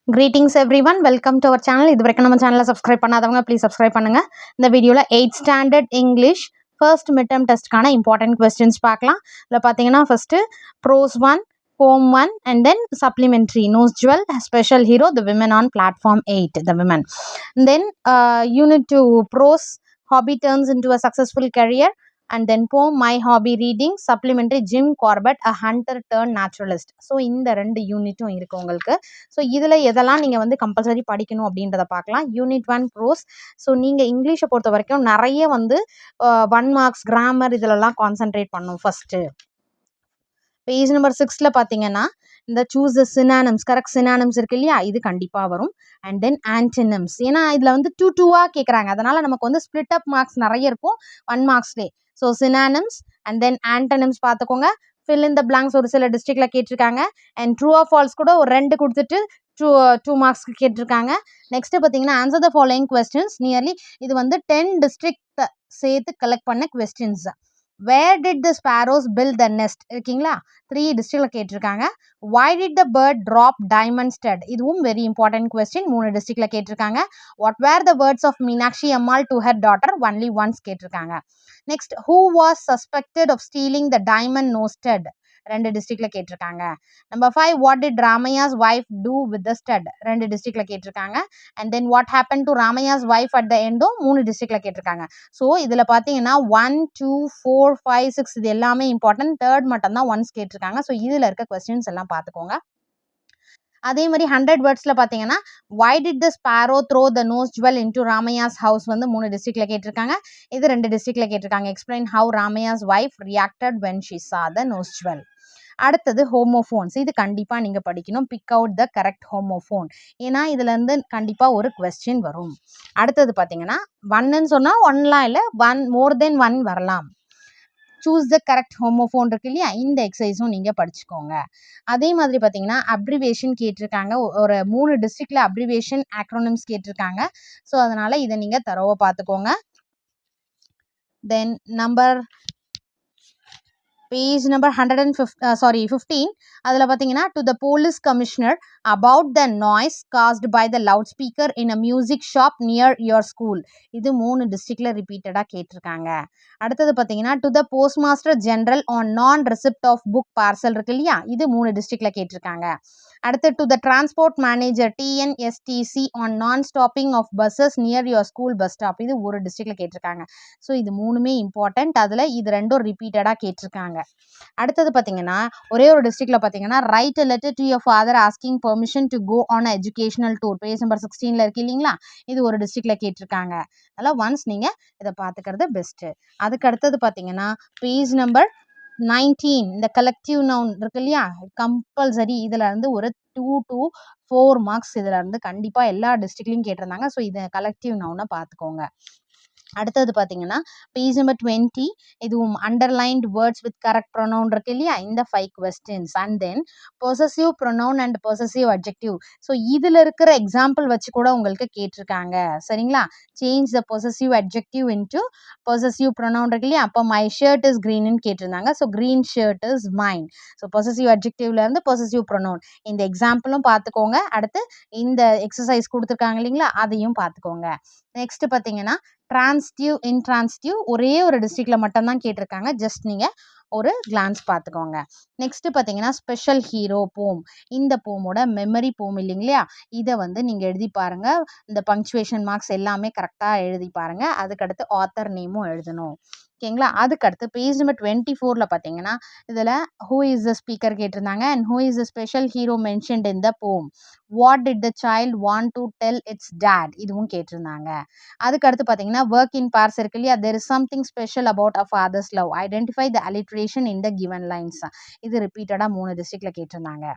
Greetings everyone, welcome to our channel. இதுவரைக்கும் நம்ம சேனலை சப்ஸ்கிரைப் பண்ணாதவங்க ப்ளீஸ் சப்ஸ்கிரைப் பண்ணுங்க. இந்த வீடியோவில் 8th standard English first mid term டெஸ்ட்கான இம்பார்ட்டன்ட் கொஸ்டின்ஸ் பார்க்கலாம். இதில் பார்த்தீங்கன்னா first prose 1, poem 1 and then supplementary nose jewel, special hero, the women on platform 8, the women. And then unit 2 prose, hobby turns into a successful career. And then poem my hobby reading, supplementary Jim Corbett, a hunter turned naturalist. So இந்த 2 யூனிட்டும் இருக்குது உங்களுக்கு. So இதில் எதெல்லாம் நீங்கள் வந்து compulsory படிக்கணும் அப்படின்றத பார்க்கலாம். Unit 1 pros. ஸோ நீங்கள் இங்கிலீஷை பொறுத்த வரைக்கும் நிறைய வந்து 1 மார்க்ஸ் கிராமர் இதிலெல்லாம் கான்சென்ட்ரேட் பண்ணணும். ஃபஸ்ட்டு பேஜ் நம்பர் 6ல் பார்த்தீங்கன்னா இந்த choose the synonyms, correct synonyms இருக்கு இல்லையா, இது கண்டிப்பாக வரும். அண்ட் தென் ஆன்டினிம்ஸ், ஏன்னா இதில் வந்து 2 கேட்குறாங்க, அதனால் நமக்கு வந்து ஸ்பிளிட் அப் மார்க்ஸ் நிறைய இருக்கும் 1 மார்க்ஸ்லேயே. So synonyms and then antonyms பார்த்துக்கோங்க. ஃபில் இன் த பிளாங்க்ஸ் ஒரு சில டிஸ்ட்ரிக்டில் கேட்டிருக்காங்க. அண்ட் ட்ரூ ஆர் ஃபால்ஸ் கூட ஒரு 2 கொடுத்துட்டு 2 மார்க்ஸ்க்கு கேட்டிருக்காங்க. நெக்ஸ்ட்டு பார்த்தீங்கன்னா answer the following questions nearly, இது வந்து 10 டிஸ்ட்ரிக்ட் சேர்த்து கலெக்ட் பண்ண questions. Where did the sparrows build the nest இருக்கீங்களா, 3 டிஸ்ட்ரிக்டில் கேட்டிருக்காங்க. why did the bird drop diamond stud, இதுவும் வெரி இம்பார்ட்டன்ட் கொஸ்டின், 3 டிஸ்ட்ரிக்டில் கேட்டிருக்காங்க. what were the words of Meenakshi Ammal to her daughter, only once கேட்டிருக்காங்க. Next who was suspected of stealing the diamond nose stud, 2 டிஸ்ட்ரிக்டில் கேட்டிருக்காங்க. Number 5 what did Ramaya's wife do with the stud, 2 டிஸ்ட்ரிக்டில் கேட்டிருக்காங்க. And then what happened to Ramaya's wife at the end, 3 டிஸ்ட்ரிக்டில் கேட்டிருக்காங்க. So இதில் பார்த்தீங்கன்னா 1, 2, 4, 5, 6 இது எல்லாமே இம்பார்ட்டன்ட், 3rd மட்டும் தான் ஒன்ஸ் கேட்டிருக்காங்க. ஸோ இதில் இருக்க கொஸ்டின்ஸ் எல்லாம் பார்த்துக்கோங்க. அதே மாதிரி 100 வேர்ட்ஸில் பார்த்தீங்கன்னா why did the sparrow throw the nose jewel into Ramaya's house வந்து 3 டிஸ்ட்ரிக்டில் கேட்டிருக்காங்க. இது 2 டிஸ்ட்ரிக்டில் கேட்டிருக்காங்க. explain how Ramaya's wife reacted when she saw the nose jewel. அடுத்தது ஹோமோஃபோன்ஸ், இது கண்டிப்பாக நீங்கள் படிக்கணும். Big out the correct homophone, ஏன்னா இதுலேருந்து கண்டிப்பாக ஒரு கொஸ்டின் வரும். அடுத்தது பார்த்தீங்கன்னா 1ன்னு சொன்னால் 1லாம் இல்லை, 1 மோர் தென் 1 வரலாம். சூஸ் த கரெக்ட் ஹோமோஃபோன் இருக்கு இல்லையா, இந்த எக்ஸசைஸும் நீங்கள் படிச்சுக்கோங்க. அதே மாதிரி பார்த்தீங்கன்னா அப்ரிவேஷன் கேட்டிருக்காங்க. ஒரு 3 டிஸ்ட்ரிக்டில் அப்ரிவேஷன் ஆக்ரோனிம்ஸ் கேட்டிருக்காங்க. ஸோ அதனால் இதை நீங்கள் தரோவா பார்த்துக்கோங்க. தென் பேஜ் நம்பர் 15 அதில் பார்த்தீங்கன்னா to the police commissioner about the noise caused by the loudspeaker in a music shop near your school, இது 3 டிஸ்ட்ரிக்டில் ரிப்பீட்டடாக கேட்டிருக்காங்க. அடுத்தது பார்த்தீங்கன்னா to the postmaster general on non receipt of book parcel இருக்கு இல்லையா, இது 3 டிஸ்ட்ரிக்டில் கேட்டிருக்காங்க. அடுத்து to the transport manager TNSTC on non stopping of buses near your school bus stop, இது ஒரு டிஸ்ட்ரிக்டில் கேட்டிருக்காங்க. ஸோ இது 3மே இம்பார்ட்டன்ட், அதில் இது 2 ரிப்பீட்டடாக கேட்டிருக்காங்க. அடுத்தது பார்த்தீங்கன்னா ஒரே ஒரு டிஸ்ட்ரிக்டில் பார்த்தீங்கன்னா write a letter to your father asking permission to go on educational tour, page number 16ல் இருக்கு இல்லைங்களா, இது ஒரு டிஸ்ட்ரிக்டில் கேட்டிருக்காங்க. அதனால் ஒன்ஸ் நீங்கள் இதை பார்த்துக்கிறது பெஸ்ட்டு. அதுக்கு அடுத்தது பார்த்தீங்கன்னா பேஜ் நம்பர் 19 இந்த கலெக்டிவ் நவுன் இருக்கு இல்லையா, கம்பல்சரி இதில் இருந்து ஒரு 2 to 4 மார்க்ஸ் இதில் இருந்து கண்டிப்பாக எல்லா டிஸ்ட்ரிக்ட்லையும் கேட்டிருந்தாங்க. ஸோ இதை கலெக்டிவ் நவுனை பார்த்துக்கோங்க. அடுத்தது பார்த்தீங்கன்னா பேஜ் நம்பர் 20, இதுவும் underlined words with correct pronoun இருக்கு இல்லையா, இந்த 5 கொஸ்டின்ஸ். And then possessive pronoun and possessive adjective, so இதில் இருக்கிற எக்ஸாம்பிள் வச்சு கூட உங்களுக்கு கேட்டிருக்காங்க. சரிங்களா, change the possessive adjective into possessive pronoun இருக்கு இல்லையா, அப்போ மை ஷர்ட் இஸ் க்ரீன்னு கேட்டிருந்தாங்க. So green shirt is mine. So possessive அட்ஜெக்டிவ்லேருந்து பொசசிவ் ப்ரொனவுன், இந்த எக்ஸாம்பிளும் பார்த்துக்கோங்க. அடுத்து இந்த எக்ஸசைஸ் கொடுத்துருக்காங்க இல்லைங்களா, அதையும் பார்த்துக்கோங்க. நெக்ஸ்ட் பார்த்தீங்கன்னா டிரான்ஸ்டிவ் இன்ட்ரான்ஸ்டிவ் ஒரே ஒரு டிஸ்ட்ரிக்டில் மட்டும்தான் கேட்டிருக்காங்க. ஜஸ்ட் நீங்கள் ஒரு கிளான்ஸ் பார்த்துக்கோங்க. நெக்ஸ்ட்டு பார்த்தீங்கன்னா ஸ்பெஷல் ஹீரோ போம், இந்த போமோட மெமரி போம் இல்லைங்களா, இதை வந்து நீங்கள் எழுதி பாருங்கள். இந்த பங்க்சுவேஷன் மார்க்ஸ் எல்லாமே கரெக்டாக எழுதி பாருங்கள். அதுக்கடுத்து ஆத்தர் நேமும் எழுதணும். ஓகேங்களா. அதுக்கடுத்து பேஜ் நம்பர் 24ல் பார்த்தீங்கன்னா இதில் ஹூ இஸ் த ஸ்பீக்கர் கேட்டிருந்தாங்க and who is the special hero mentioned in the poem, what did the child want to tell its dad, இதுவும் கேட்டிருந்தாங்க. அதுக்கடுத்து பார்த்தீங்கன்னா ஒர்க் இன் பார்ஸ் இருக்கு இல்லையா, there is something special about a father's love, identify the alliteration in the given lines, இது ரிப்பீட்டடாக 3 டிஸ்ட்ரிக்டில் கேட்டிருந்தாங்க.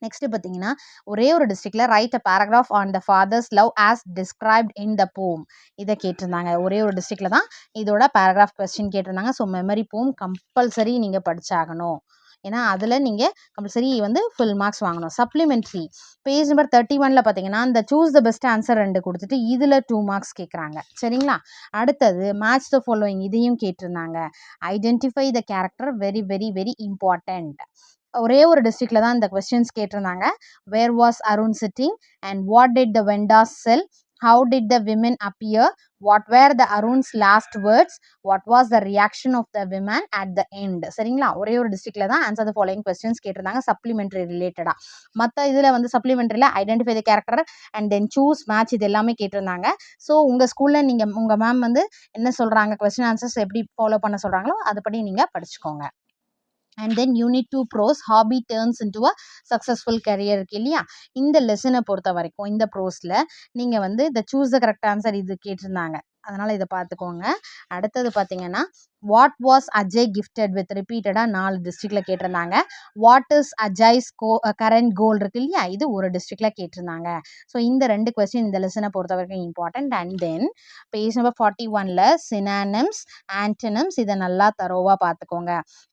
நெக்ஸ்ட் பார்த்தீங்கன்னா ஒரே ஒரு டிஸ்ட்ரிக்டில் write a paragraph on the father's love as described in the poem, இதை கேட்டிருந்தாங்க. ஒரே ஒரு டிஸ்ட்ரிக்டில் தான் இதோட பேராகிராஃப் கொஸ்டின் கேட்டிருந்தாங்க. ஸோ மெமரி போம் கம்பல்சரி நீங்கள் படிச்சாகணும், ஏன்னா அதில் நீங்கள் கம்பல்சரி வந்து ஃபுல் மார்க்ஸ் வாங்கணும். சப்ளிமெண்ட்ரி பேஜ் நம்பர் 31ல் பார்த்தீங்கன்னா இந்த சூஸ் த பெஸ்ட் ஆன்சர் 2 கொடுத்துட்டு இதில் 2 மார்க்ஸ் கேட்குறாங்க. சரிங்களா. அடுத்தது மேட்ச் த ஃபாலோயிங், இதையும் கேட்டிருந்தாங்க. Identify the character, very very very important. ஒரே ஒரு டிஸ்ட்ரிக்ட்ல தான் இந்த கொஸ்டின்ஸ் கேட்டிருந்தாங்க. Where was Arun sitting and what did the vendors sell, how did the women appear, what were the Arun's last words, what was the reaction of the women at the end. சரிங்களா, ஒரே ஒரு டிஸ்ட்ரிக்ட்ல தான் answer the following questions கேட்டிருந்தாங்க supplementary ரிலேட்டடா. மற்ற இதில் வந்து சப்ளிமெண்டரியில் identify the character and then choose match இது எல்லாமே கேட்டிருந்தாங்க. ஸோ உங்கள் ஸ்கூலில் நீங்கள் உங்கள் மேம் வந்து என்ன சொல்கிறாங்க, கொஸ்டின் ஆன்சர்ஸ் எப்படி ஃபாலோ பண்ண சொல்கிறாங்களோ அதுபடி நீங்கள் படிச்சுக்கோங்க. And then unit 2 prose hobby turns into a successful career இருக்கு இல்லையா. இந்த லெசனை பொறுத்த வரைக்கும் இந்த ப்ரோஸில் நீங்கள் வந்து இந்த சூஸ் த கரெக்ட் ஆன்சர் இது கேட்டிருந்தாங்க, அதனால் இதை பார்த்துக்கோங்க. அடுத்தது பார்த்தீங்கன்னா what was Ajay gifted with ரிப்பீட்டடாக 4 டிஸ்ட்ரிக்டில் கேட்டிருந்தாங்க. வாட் இஸ் அஜய்ஸ் கரண்ட் கோல் இருக்கு இல்லையா, இது ஒரு டிஸ்ட்ரிக்டில் கேட்டிருந்தாங்க. ஸோ இந்த 2 கொஸ்டின் இந்த லெசனை பொறுத்த வரைக்கும் important. And then page number 41ல் சினானிம்ஸ் ஆன்டனிம்ஸ் இதை நல்லா தரோவாக பார்த்துக்கோங்க.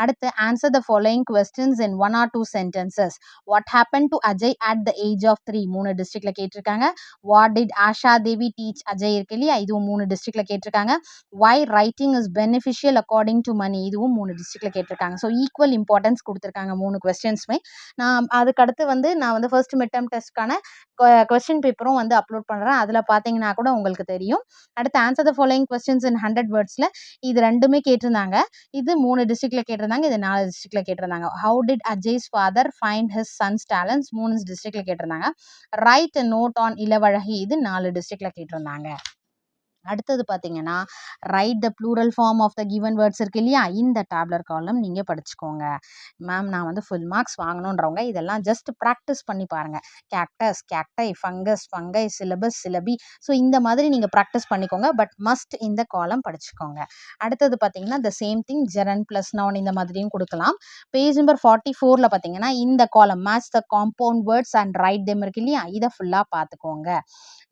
அடுத்து answer the following questions in 1 or 2 sentences. What happen to Ajay at the age of 3, 3 டிஸ்ட்ரிக்டில் கேட்டிருக்காங்க. What did Asha Devi teach Ajay இருக்கு இல்லையா, இதுவும் 3 டிஸ்ட்ரிக்டில் கேட்டிருக்காங்க. Why writing is beneficial according to Mani, இதுவும் 3 டிஸ்ட்ரிக்டில் கேட்டிருக்காங்க. ஸோ ஈக்குவல் இம்பார்ட்டன்ஸ் கொடுத்துருக்காங்க 3 கொஸ்டின்ஸுமே. நான் அதுக்கடுத்து வந்து ஃபர்ஸ்ட் மிட் டேர்ம் டெஸ்ட்கான கொஸ்டின் பேப்பரும் வந்து அப்லோட் பண்ணுறேன், அதில் பார்த்தீங்கன்னா கூட உங்களுக்கு தெரியும். அடுத்து ஆன்சர் த ஃபாலோயிங் கொஸ்டின்ஸ் இன் 100 வேர்ட்ஸில் இது 2மே கேட்டிருந்தாங்க. இது 3 டிஸ்ட்ரிக்டில் கேட்டிருந்தாங்க, இது 4 டிஸ்ட்ரிக்டில் கேட்டிருந்தாங்க. How did Ajay's father find his sons talents 3 டிஸ்ட்ரிக்டில் கேட்டிருந்தாங்க. ரைட் நோட் ஆன் இளவழகி இது 4 டிஸ்ட்ரிக்டில் கேட்டிருந்தாங்க. அடுத்தது பார்த்தீங்கன்னா write the plural form of the given words இருக்கு இல்லையா, இந்த டேப்லர் காலம் நீங்கள் படிச்சுக்கோங்க. மேம் நான் வந்து ஃபுல் மார்க்ஸ் வாங்கணுன்றவங்க இதெல்லாம் ஜஸ்ட் ப்ராக்டிஸ் பண்ணி பாருங்கள். Cactus, cacti, fungus, fungi, syllabus, syllabi. So இந்த மாதிரி நீங்கள் ப்ராக்டிஸ் பண்ணிக்கோங்க, பட் மஸ்ட் இந்த காலம் படிச்சுக்கோங்க. அடுத்தது பார்த்தீங்கன்னா the same thing ஜெரன் plus noun இந்த மாதிரியும் கொடுக்கலாம். பேஜ் நம்பர் 44ல் பார்த்தீங்கன்னா இந்த காலம் match the compound words and right them இருக்கு இல்லையா, இதை ஃபுல்லாக பார்த்துக்கோங்க.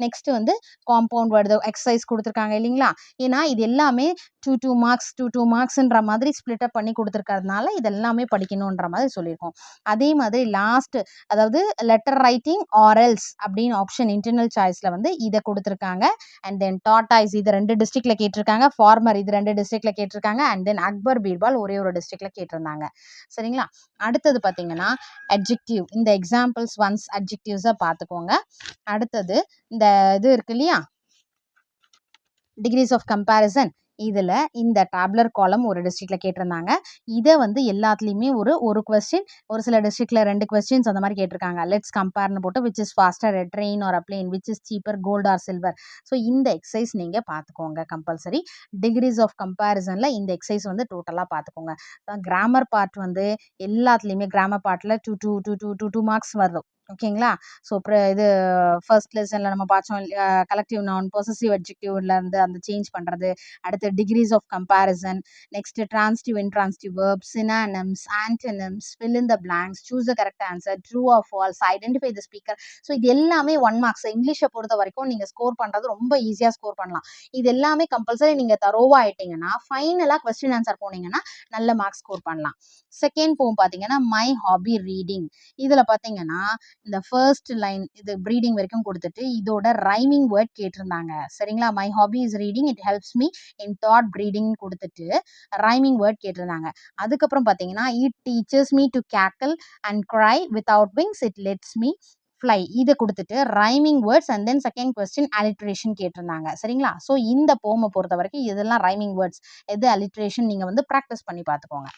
நெக்ஸ்ட் வந்து காம்பவுண்ட் வேர்டு எக்ஸசைஸ் கொடுத்துருக்காங்க இல்லைங்களா, ஏன்னா இது எல்லாமே 2 மார்க்ஸ் 2 மார்க்ஸ்ன்ற மாதிரி ஸ்பிளிட் அப் பண்ணி கொடுத்துருக்கறதுனால இதெல்லாமே படிக்கணுன்ற மாதிரி சொல்லியிருக்கோம். அதே மாதிரி லாஸ்ட் அதாவது லெட்டர் ரைட்டிங் ஆர்எல்ஸ் அப்படின்னு ஆப்ஷன் இன்டர்னல் சாய்ஸில் வந்து இதை கொடுத்துருக்காங்க. அண்ட் தென் டாட்டாய்ஸ் இது 2 டிஸ்ட்ரிக்டில் கேட்டிருக்காங்க. ஃபார்மர் இது 2 டிஸ்ட்ரிக்டில் கேட்டிருக்காங்க. அண்ட் தென் அக்பர் பீர்பால் ஒரே ஒரு டிஸ்ட்ரிக்டில் கேட்டிருந்தாங்க. சரிங்களா, அடுத்தது பார்த்தீங்கன்னா அட்ஜெக்டிவ், இந்த எக்ஸாம்பிள்ஸ் ஒன்ஸ் அட்ஜெக்டிவ்ஸை பார்த்துக்கோங்க. அடுத்தது இந்த இது இருக்கு இல்லையா டிகிரிஸ் ஆஃப் கம்பேரிசன், இதில் இந்த டேப்லர் காலம் ஒரு டிஸ்ட்ரிக்டில் கேட்டிருந்தாங்க. இதை வந்து எல்லாத்துலேயுமே ஒரு கொஸ்டின், ஒரு சில டிஸ்ட்ரிக்டில் 2 கொஸ்டின்ஸ் அந்த மாதிரி கேட்டிருக்காங்க. லெட்ஸ் கம்பேர்னு போட்டு which is faster a train or a plane, which is cheaper gold or silver. So இந்த எக்ஸசைஸ் நீங்கள் பார்த்துக்கோங்க கம்பல்சரி. டிகிரிஸ் ஆஃப் கம்பேரிசனில் இந்த எக்ஸசைஸ் வந்து டோட்டலாக பார்த்துக்கோங்க. கிராமர் பார்ட் வந்து எல்லாத்துலேயுமே கிராமர் பார்ட்டில் 2 மார்க்ஸ் வரும். ஓகேங்களா, ஸோ இது ஃபர்ஸ்ட் லெசனில் நம்ம பார்த்தோம் கலெக்டிவ் நவுன் பொசசிவ் அட்ஜெக்டிவ்லேருந்து அந்த சேஞ்ச் பண்ணுறது. அடுத்து degrees of comparison, next transitive intransitive verb, synonyms, antonyms, fill in the blanks, choose the correct answer, true or false, identify the speaker. So இது எல்லாமே 1 மார்க்ஸ். இங்கிலீஷை பொறுத்த வரைக்கும் நீங்கள் ஸ்கோர் பண்ணுறது ரொம்ப ஈஸியாக ஸ்கோர் பண்ணலாம். இது எல்லாமே கம்பல்சரி நீங்கள் தரோவாக ஆயிட்டீங்கன்னா ஃபைனலாக கொஸ்டின் ஆன்சர் போனீங்கன்னா நல்ல மார்க்ஸ் ஸ்கோர் பண்ணலாம். செகண்ட் போம் பார்த்தீங்கன்னா மை ஹாபி ரீடிங். இதில் பார்த்தீங்கன்னா இந்த ஃபர்ஸ்ட் லைன் இது ப்ரீடிங் வரைக்கும் கொடுத்துட்டு இதோட ரைமிங் வேர்ட் கேட்டிருந்தாங்க. சரிங்களா, my hobby is reading, it helps me in thought breeding கொடுத்துட்டு ரைமிங் வேர்ட் கேட்டிருந்தாங்க. அதுக்கப்புறம் பார்த்தீங்கன்னா it teachers me to cackle and cry without wings, it let's me fly, இதை கொடுத்துட்டு rhyming words and then second question alliteration கேட்டிருந்தாங்க. சரிங்களா, so இந்த போமை பொறுத்த வரைக்கும் இதெல்லாம் ரைமிங் வேர்ட்ஸ், எது அலிட்ரேஷன் நீங்கள் வந்து ப்ராக்டிஸ் பண்ணி பார்த்துக்கோங்க.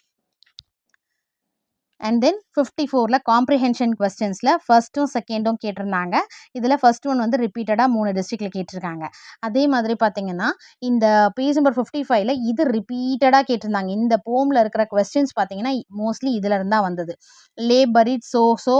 அண்ட் தென் 54ல் காம்ப்ரிஹென்ஷன் கொஸ்டின்ஸில் ஃபர்ஸ்ட்டும் செகண்டும் கேட்டிருந்தாங்க. இதில் ஃபர்ஸ்ட் ஒன் வந்து ரிப்பீட்டடாக 3 டிஸ்ட்ரிக்டில் கேட்டிருக்காங்க. அதே மாதிரி பார்த்தீங்கன்னா இந்த பேஜ் நம்பர் 55ல் இது ரிப்பீட்டடாக கேட்டிருந்தாங்க. இந்த போமில் இருக்கிற கொஸ்டின்ஸ் பார்த்தீங்கன்னா மோஸ்ட்லி இதில் இருந்தால் வந்தது. Lay buried so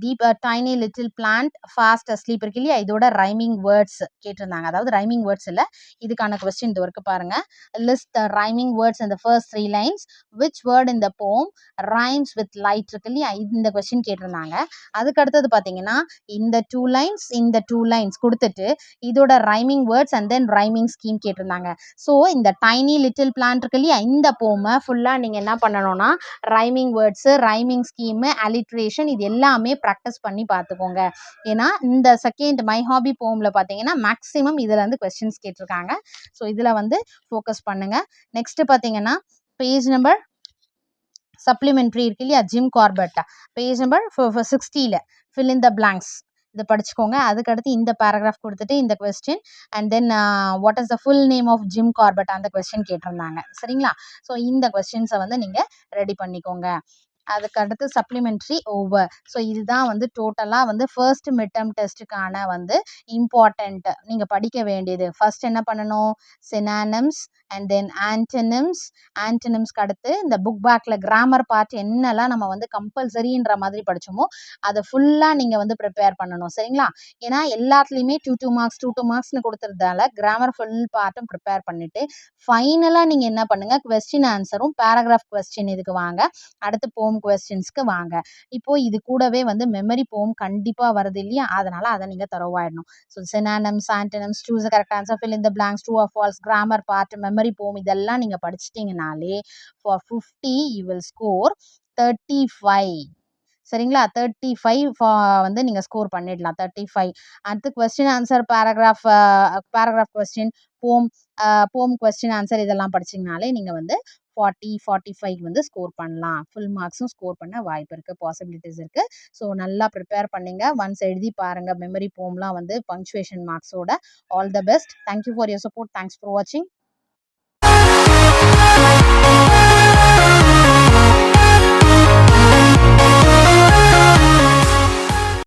deep tiny little plant fast asleep இருக்கு இல்லையா, இதோட ரைமிங் வேர்ட்ஸ் கேட்டிருந்தாங்க. அதாவது ரைமிங் வேர்ட்ஸ் இல்லை, இதுக்கான கொஸ்டின் இது வரைக்கும் பாருங்கள். லிஸ்ட் த ரைமிங் வேர்ட்ஸ் இந்த first 3 lines, which word in the poem rhymes with light இருக்கு இல்லையா, இந்த கொஸ்டின் கேட்டிருந்தாங்க. அதுக்கு அடுத்தது பார்த்தீங்கன்னா இந்த 2 lines கொடுத்துட்டு இதோட rhyming words and then rhyming scheme கேட்டிருந்தாங்க. ஸோ இந்த டைனி லிட்டில் பிளான்ட் இருக்கு இல்லையா, இந்த போமை ஃபுல்லாக நீங்கள் என்ன பண்ணணும்னா rhyming words, rhyming scheme, alliteration இது எல்லாமே ப்ராக்டிஸ் பண்ணி பார்த்துக்கோங்க. ஏன்னா இந்த செகண்ட் மை ஹாபி போமில் பார்த்தீங்கன்னா மேக்ஸிமம் இதில் வந்து கொஸ்டின்ஸ் கேட்டிருக்காங்க. ஸோ இதில் வந்து ஃபோக்கஸ் பண்ணுங்கள். நெக்ஸ்ட்டு பார்த்தீங்கன்னா பேஜ் நம்பர் சப்ளிமெண்ட்ரி இருக்கு இல்லையா, ஜிம் கார்பெட், பேஜ் நம்பர் 60ல fill in the blanks இதை படிச்சுக்கோங்க. அதுக்கடுத்து இந்த பேராகிராஃப் கொடுத்துட்டு இந்த question and then what is the full name of Jim Corbett அந்த கொஸ்டின் கேட்டிருந்தாங்க. சரிங்களா? ஸோ இந்த கொஸ்டின்ஸை வந்து நீங்கள் ரெடி பண்ணிக்கோங்க. அதுக்கு அடுத்து சப்ளிமெண்ட்ரி ஓவர். ஸோ இதுதான் வந்து டோட்டலாக வந்து ஃபர்ஸ்ட் மிட் டேர்ம் டெஸ்ட்டுக்கான வந்து இம்பார்ட்டண்ட் நீங்கள் படிக்க வேண்டியது. ஃபர்ஸ்ட் என்ன பண்ணணும், சினானிம்ஸ் அண்ட் தென் ஆன்டனிம்ஸ். ஆன்டனிம்ஸ்க்கு அடுத்து இந்த புக் பேக்கில் கிராமர் பார்ட் என்னெல்லாம் நம்ம வந்து கம்பல்சரின்ற மாதிரி படித்தோமோ அதை ஃபுல்லாக நீங்கள் வந்து ப்ரிப்பேர் பண்ணணும். சரிங்களா? ஏன்னா எல்லாத்துலேயுமே 2 மார்க்ஸ் 2 மார்க்ஸ்னு கொடுத்துறதால கிராமர் ஃபுல் பார்ட்டும் ப்ரிப்பேர் பண்ணிவிட்டு ஃபைனலாக நீங்கள் என்ன பண்ணுங்கள், கொஸ்டின் ஆன்சரும் பேராகிராஃப் கொஸ்டின் இதுக்கு வாங்க. அடுத்து போம் கொஸ்டின்ஸ்க்கு வாங்க. இப்போ இது கூடவே வந்து மெமரி போம் கண்டிப்பா வருது இல்லையா, அதனால அதை நீங்க தரோவாயிடணும். So synonyms, antonyms, choose correct answer, fill in the blanks, true or false, grammar part, memory poem இதெல்லாம் நீங்க படிச்சிட்டிங்கனாலே ஃபார் 50 யூ வில் ஸ்கோர் 35. சரிங்களா? 35 வந்து நீங்க ஸ்கோர் பண்ணிடலாம். 35. அடுத்து கொஸ்டின் ஆன்சர், பேராகிராஃப் கொஸ்டின், போம் போம் கொஸ்டின் ஆன்சர் இதெல்லாம் படிச்சிங்கனாலே நீங்க வந்து 40, 45 வந்து ஸ்கோர் பண்ணலாம். ஃபுல் மார்க்ஸும் ஸ்கோர் பண்ண வாய்ப்பு இருக்குது, பாசிபிலிட்டிஸ் இருக்குது. ஸோ நல்லா ப்ரிப்பேர் பண்ணுங்க. ஒன்ஸ் எழுதி பாருங்கள் மெமரி போம்லாம் வந்து பங்க்சுவேஷன் மார்க்ஸோட. All the best. Thank you for your support. Thanks for வாட்சிங்.